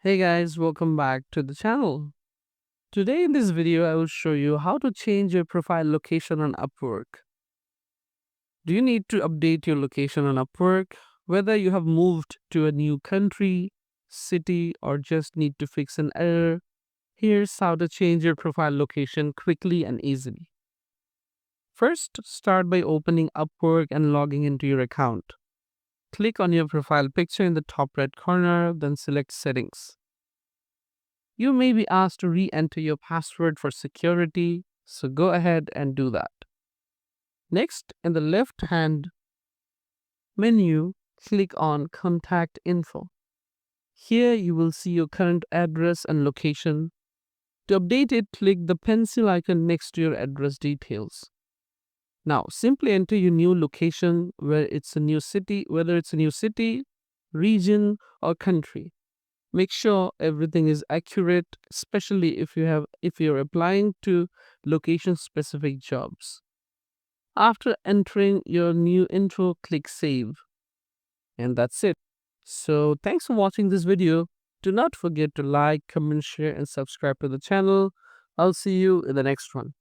Hey guys, welcome back to the channel. Today in this video, I will show you how to change your profile location on Upwork. Do you need to update your location on Upwork? Whether you have moved to a new country, city, or just need to fix an error, here's how to change your profile location quickly and easily. First, start by opening Upwork and logging into your account. Click on your profile picture in the top right corner, then select Settings. You may be asked to re-enter your password for security, so go ahead and do that. Next, in the left-hand menu, click on Contact Info. Here you will see your current address and location. To update it, click the pencil icon next to your address details. Now, simply enter your new location whether it's a new city, region, or country. Make sure everything is accurate, especially if you're applying to location specific jobs. After entering your new info, click save. And that's it. So thanks for watching this video. Do not forget to like, comment, share, and subscribe to the channel. I'll see you in the next one.